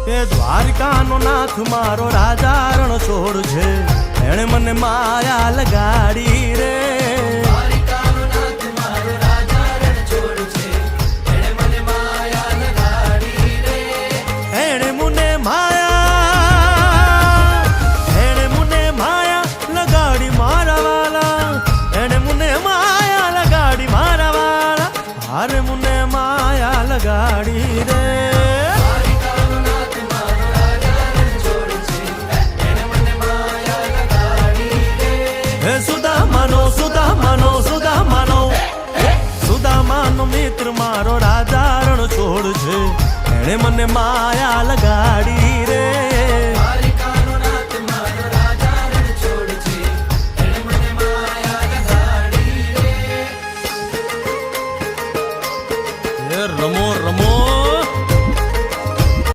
એ દ્વારકાનો નાથ મારો રાજા રણ છોડ છે, એણે મને માયા લગાડી રે. દ્વારકાનો નાથ મારો રાજા રણ છોડ છે, એણે મને માયા લગાડી રે. એણે મને માયા લગાડી મારા વાલા, એણે મને માયા લગાડી મારા વાલા, હારે મને માયા લગાડી રે. સુદામાનો મિત્ર મારો રાજા રણ છોડ છે, એણે મને માયા લગાડી